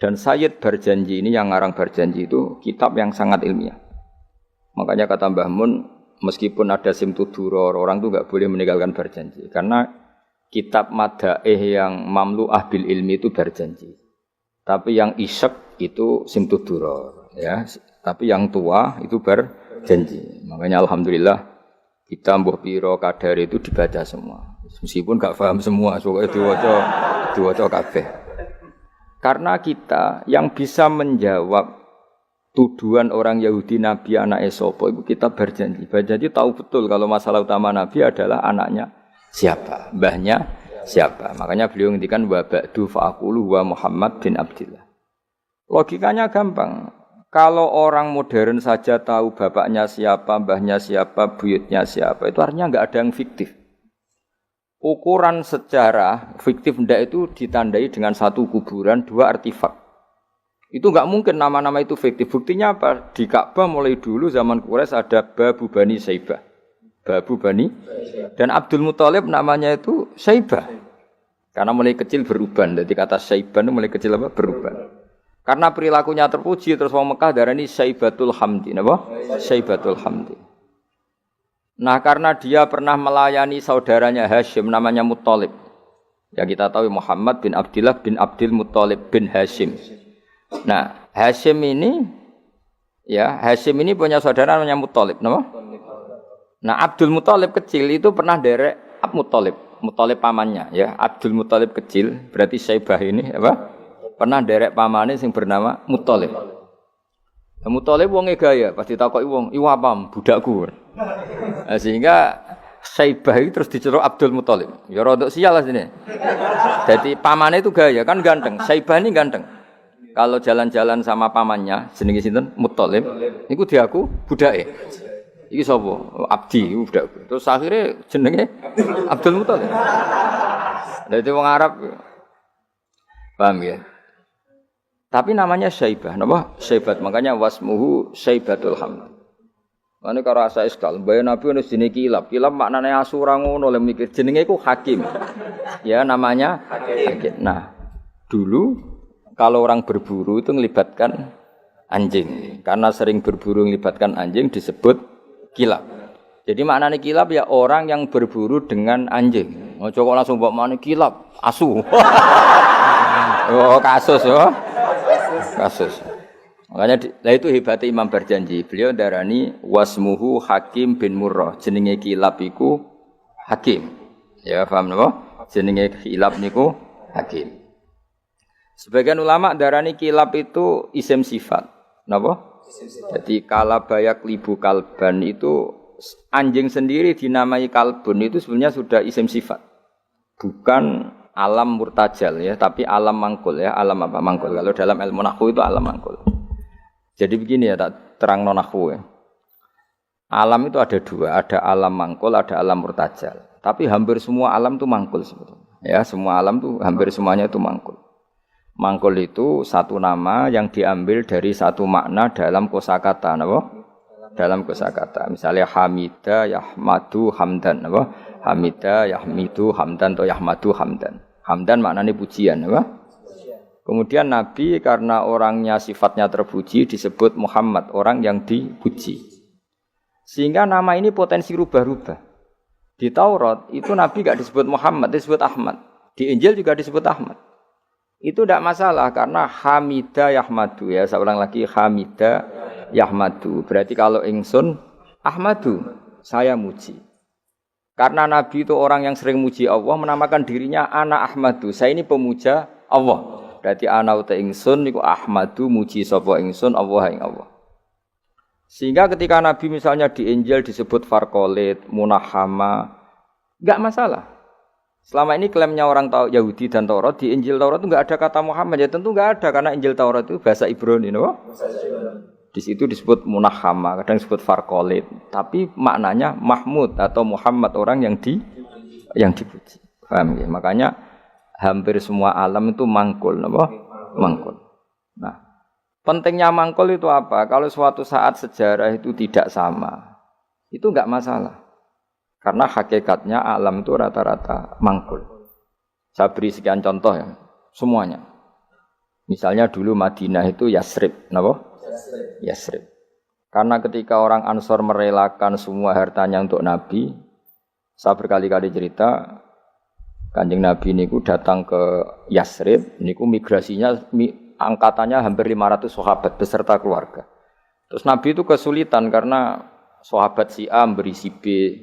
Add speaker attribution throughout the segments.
Speaker 1: Dan Sayyid Barjanji ini yang ngarang Barjanji itu kitab yang sangat ilmiah. Makanya kata Mbah Mun, meskipun ada simtuduror, orang itu enggak boleh meninggalkan Barjanji karena kitab madaih yang mamlu'ah bil ilmi itu Barjanji. Tapi yang isyek itu simtuduror, ya. Tapi yang tua itu Barjanji. Makanya alhamdulillah kita mbuh piro kadar itu dibaca semua. Meskipun enggak paham semua, soalnya diwaca kabeh. Karena kita yang bisa menjawab tuduhan orang Yahudi Nabi anak sapa itu kita Barjanji. Barjanji tahu betul kalau masalah utama Nabi adalah anaknya siapa, mbahnya siapa. Makanya beliau ngendikan wa ba'du fa'aqulu wa Muhammad bin Abdillah. Logikanya gampang. Kalau orang modern saja tahu bapaknya siapa, mbahnya siapa, buyutnya siapa, itu artinya enggak ada yang fiktif. Ukuran sejarah fiktif ndak itu ditandai dengan satu kuburan, dua artefak. Itu enggak mungkin nama-nama itu fiktif. Buktinya apa? Di Ka'bah mulai dulu zaman Quraisy ada Babu Bani Saibah. Babu Bani dan Abdul Muthalib namanya itu Saibah. Karena mulai kecil beruban. Jadi kata Saibah itu mulai kecil apa? Beruban. Karena perilakunya terpuji terus wong Mekah darani Saibatul Hamdi, napa? Saibatul Hamdi. Nah, karena dia pernah melayani saudaranya Hashim namanya Muthalib. Ya kita tahu Muhammad bin Abdillah bin Abdul Muthalib bin Hashim. Nah, Hashim ini punya saudara namanya Muthalib, napa? Nah, Abdul Muthalib kecil itu pernah derek Muthalib pamannya, ya. Abdul Muthalib kecil, berarti Saibah ini apa? Pernah derek pamane sing bernama Muthalib. Muthalib wonge gaya, pas ditakoki wong, "Iku apa, budakku?" Nah, sehingga Saibah itu terus diceluk Abdul Muthalib. Ya rodok sial lah sini. Jadi pamane itu gaya, kan ganteng. Saibah ini ganteng. Kalau jalan-jalan sama pamannya, jenenge sinten? Muthalib. Niku diaku budake. Iki sapa? Abdi, iku budakku. Terus akhirnya jenenge Abdul Muthalib. Dadi wong Arab. Paham ya? Tapi namanya Saibah, napa? Saibat. Makanya wasmuhu Saibatul Hamd. Mane karo asa iskal, bae Nabi ono jenenge Kilab. Kilab maknane asura ngono le mikir jenenge iku Hakim. Ya namanya Hakim. Nah, dulu kalau orang berburu itu melibatkan anjing. Karena sering berburu melibatkan anjing disebut Kilab. Jadi maknane Kilab ya orang yang berburu dengan anjing. Ojo kok langsung mbok maknane Kilab, asu. Oh, kasus oh. Kasus. Makanya itu hebatnya Imam Barjanji. Beliau darani wasmuhu Hakim bin Murrah. Jenenge Kilab iku Hakim. Ya paham napa? Jenenge Kilab niku Hakim. Sebagian ulama darani Kilab itu isim sifat. Napa? Jadi kalabayak libu kalban itu anjing sendiri dinamai kalbun itu sebenarnya sudah isim sifat. Bukan alam murtajal ya, tapi alam mangkul ya. Alam apa mangkul? Kalau dalam ilmu nahwu itu alam mangkul. Jadi begini ya, tak terang nahwu ya. Alam itu ada dua, ada alam mangkul, ada alam murtajal. Tapi hampir semua alam itu mangkul sebetulnya. Ya, semua alam itu hampir semuanya itu mangkul. Mangkul itu satu nama yang diambil dari satu makna dalam kosakata, napa? Dalam kosakata. Misalnya Hamida, Yahmadu, Hamdan, napa? Hamida, Yahmidu, Hamdan atau Yahmadu, Hamdan. Hamdan maknanya pujian, apa? Kemudian Nabi karena orangnya sifatnya terpuji disebut Muhammad, orang yang dipuji. Sehingga nama ini potensi rubah-rubah. Di Taurat itu Nabi enggak disebut Muhammad, disebut Ahmad. Di Injil juga disebut Ahmad. Itu tidak masalah karena Hamida Yahmadu ya. Saya ulang lagi Hamida Yahmadu. Berarti kalau ingsun Ahmadu, saya muji. Karena Nabi itu orang yang sering muji Allah, menamakan dirinya Ana Ahmadu. Saya ini pemuja Allah. Berarti ana uta ingsun niku Ahmadu muji sapa ingsun Allah ing Allah. Sehingga ketika Nabi misalnya di Injil disebut Farqalit, Munahama, enggak masalah. Selama ini klaimnya orang Yahudi dan Taurat, di Injil Taurat itu enggak ada kata Muhammad. Ya tentu enggak ada karena Injil Taurat itu bahasa Ibrani, no? Di situ disebut Munahama, kadang disebut Farqalit, tapi maknanya Mahmud atau Muhammad, orang yang dipuji. Paham ya? Makanya hampir semua alam itu mangkul, napa? Mangkul. Nah, pentingnya mangkul itu apa? Kalau suatu saat sejarah itu tidak sama, itu enggak masalah. Karena hakikatnya alam itu rata-rata mangkul. Saya beri sekian contoh ya, semuanya. Misalnya dulu Madinah itu Yasrib, napa? Yasrib. Karena ketika orang Ansor merelakan semua hartanya untuk Nabi, saya berkali-kali cerita, Kanjeng Nabi niku datang ke Yasrib, niku migrasinya angkatannya hampir 500 sahabat beserta keluarga. Terus Nabi itu kesulitan karena sahabat si A beri si B.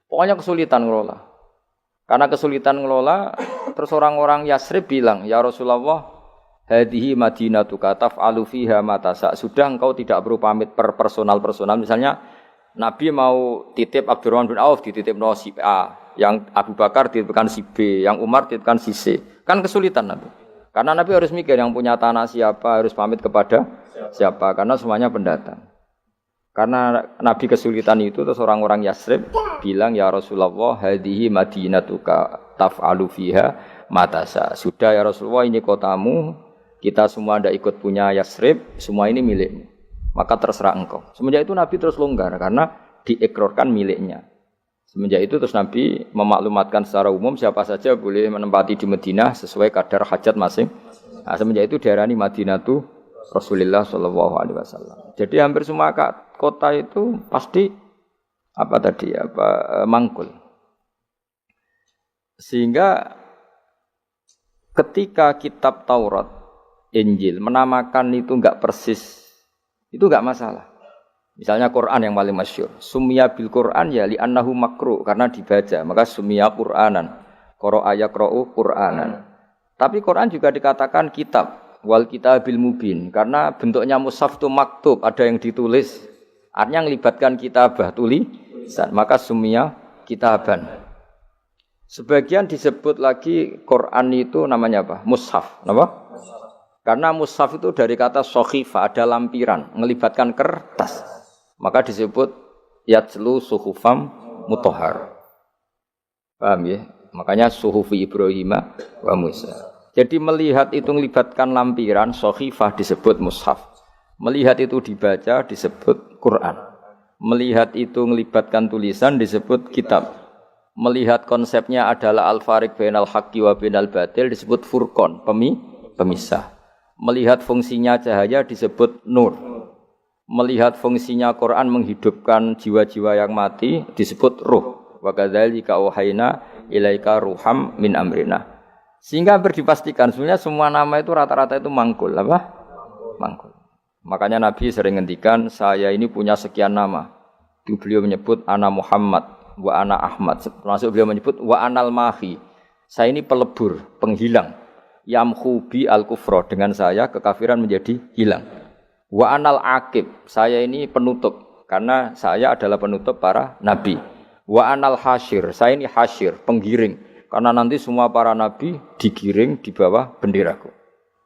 Speaker 1: Pokoknya kesulitan ngelola. Karena kesulitan ngelola, terus orang-orang Yasrib bilang, "Ya Rasulullah, hadhihi madinatuka taf'alu fiha ma tasa." Sudah engkau tidak perlu pamit per personal. Misalnya Nabi mau titip Abdurrahman bin Auf dititip si A, yang Abu Bakar dititipkan si B, yang Umar dititipkan si C. Kan kesulitan Nabi. Karena Nabi harus mikir yang punya tanah siapa, harus pamit kepada siapa, karena semuanya pendatang. Karena Nabi kesulitan itu, terus orang-orang Yasrib bilang, "Ya Rasulullah, hadhihi madinatuka taf'alu fiha matasa." Sudah ya Rasulullah, ini kotamu, kita semua tidak ikut punya Yasrib, semua ini milikmu. Maka terserah engkau. Semenjak itu Nabi terus longgar karena diikrarkan miliknya. Semenjak itu terus Nabi memaklumatkan secara umum siapa saja boleh menempati di Madinah sesuai kadar hajat masing. Nah, semenjak itu diarani Madinatu Rasulullah sallallahu alaihi wasallam. Jadi hampir semua kota itu pasti mangkul. Sehingga ketika kitab Taurat, Injil menamakan itu enggak persis, itu enggak masalah. Misalnya Quran yang paling masyhur, summiya bil Quran ya li annahu makru, karena dibaca, maka summiya Qur'anan. Qara'a yaqra'u Qur'anan. Tapi Quran juga dikatakan kitab. Wal kitabil mubin, karena bentuknya mushaf itu maktub, ada yang ditulis, artinya melibatkan kitabah, tulisan, maka sumia kitaban. Sebagian disebut lagi Quran itu namanya apa? Mushaf, apa? Karena mushaf itu dari kata sokhifah, ada lampiran, melibatkan kertas, maka disebut yatslu suhufam mutahhar. Paham ya? Makanya suhufi Ibrahim wa Musa. Jadi melihat itu melibatkan lampiran, sokhifah disebut mushaf. Melihat itu dibaca disebut Quran. Melihat itu melibatkan tulisan disebut kitab. Melihat konsepnya adalah al-fariq bainal haqqi wa bainal batil disebut furqan, pemisah. Melihat fungsinya cahaya disebut nur. Melihat fungsinya Quran menghidupkan jiwa-jiwa yang mati disebut ruh. Wa kadzalika auhayna ilaika ruham min amrina. Sehingga berdipastikan sebenarnya semua nama itu rata-rata itu mangkul, apa? Mangkul. Makanya Nabi sering ngendikan, saya ini punya sekian nama. Itu beliau menyebut ana Muhammad, wa ana Ahmad. Termasuk beliau menyebut wa anal mahi. Saya ini pelebur, penghilang. Yamhu bi al-kufra, dengan saya kekafiran menjadi hilang. Wa anal aqib, saya ini penutup karena saya adalah penutup para nabi. Wa anal hasyir, saya ini hasyir, penggiring. Karena nanti semua para nabi digiring di bawah benderaku.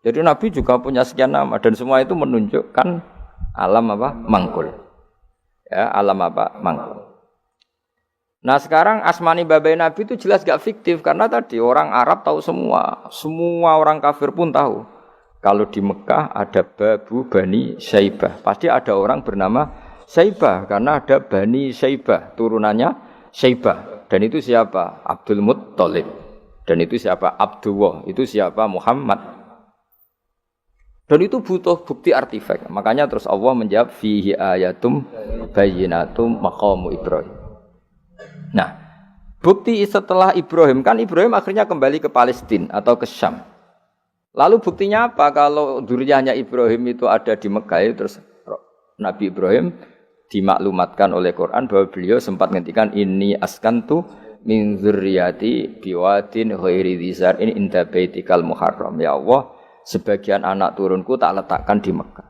Speaker 1: Jadi nabi juga punya sekian nama dan semua itu menunjukkan alam apa? Mangkul. Ya, alam apa? Mangkul. Nah sekarang asmani babai nabi itu jelas gak fiktif karena tadi orang Arab tahu semua orang kafir pun tahu. Kalau di Mekah ada Babu Bani Syaibah, pasti ada orang bernama Syaibah karena ada Bani Syaibah, turunannya Syaibah. Dan itu siapa? Abdul Muttalib. Dan itu siapa? Abdullah. Itu siapa? Muhammad. Dan itu butuh bukti artefak. Makanya terus Allah menjawab fihi ayatum bayyinatum maqamu Ibrahim. Nah, bukti setelah Ibrahim, kan Ibrahim akhirnya kembali ke Palestina atau ke Syam. Lalu buktinya apa? Kalau dzurriyyahnya Ibrahim itu ada di Mekah, terus Nabi Ibrahim dimaklumatkan oleh Quran bahwa beliau sempat ngendikan ini askantu min dzurriyyati biwadin ghairi dzar in inda baitikal muharram. Ya Allah, sebagian anak turunku tak letakkan di Mekah.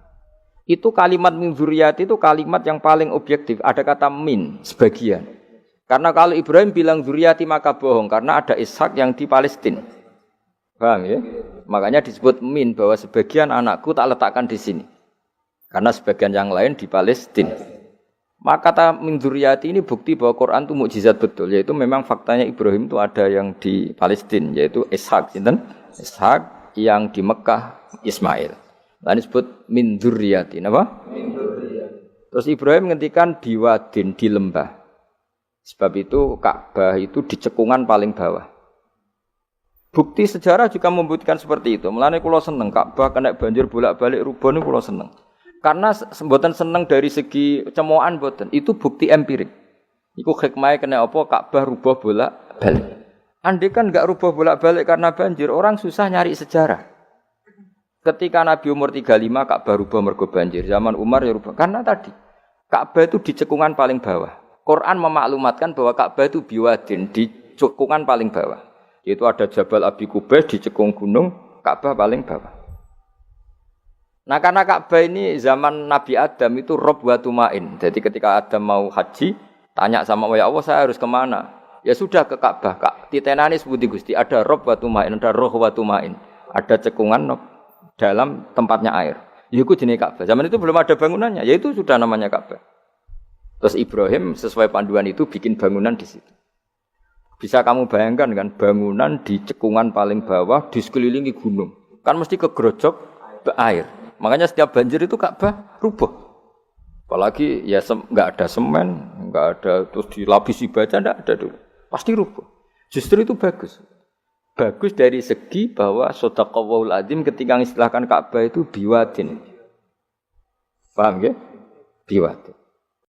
Speaker 1: Itu kalimat min dzurriyyati itu kalimat yang paling objektif. Ada kata min, sebagian. Karena kalau Ibrahim bilang dzurriyyati maka bohong karena ada Ishak yang di Palestina. Paham ya? Makanya disebut min, bahwa sebagian anakku tak letakkan di sini. Karena sebagian yang lain di Palestina. Maka kata min dzurriyyati ini bukti bahwa Quran itu mukjizat betul, yaitu memang faktanya Ibrahim itu ada yang di Palestina, yaitu Ishak, Ishak yang di Mekah Ismail. Lalu disebut min dzurriyyati, apa? Min dzurriyyati. Terus Ibrahim ngendikan biwadin, di lembah. Sebab itu Ka'bah itu di cekungan paling bawah. Bukti sejarah juga membuktikan seperti itu. Mulane kula seneng Ka'bah kena banjir bolak-balik rubuh niku kula seneng. Karena mboten seneng dari segi cemoan mboten, itu bukti empirik. Iku hikmahnya kena apa Ka'bah rubah bolak-balik. Andai kan enggak rubah bolak-balik karena banjir, orang susah nyari sejarah. Ketika Nabi umur 35 Ka'bah rubah mergo banjir, zaman Umar ya rubah. Karena tadi Ka'bah itu di cekungan paling bawah. Quran memaklumatkan bahwa Ka'bah itu biwadin di cekungan paling bawah. Yaitu ada Jabal Abi Qubais di cekung gunung, Ka'bah paling bawah. Nah karena Ka'bah ini zaman Nabi Adam itu rob wa tumain. Jadi ketika Adam mau haji, tanya sama ya Allah saya harus kemana? Ya sudah ke Ka'bah. Titenani sebuti Gusti ada rob wa tumain, ada roh wa tumain. Ada cekungan dalam tempatnya air. Itu jenis Ka'bah. Zaman itu belum ada bangunannya, yaitu sudah namanya Ka'bah. Terus Ibrahim sesuai panduan itu bikin bangunan di situ. Bisa kamu bayangkan kan bangunan di cekungan paling bawah di sekelilingi gunung. Kan mesti kegerojok air. Makanya setiap banjir itu Ka'bah rubuh. Apalagi ya enggak ada semen, enggak ada terus dilapisi baja enggak ada dulu. Pasti rubuh. Justru itu bagus. Bagus dari segi bahwa shadaqallahul adzim ketika mengistilahkan Ka'bah itu biwadin. Paham ya? Biwadin.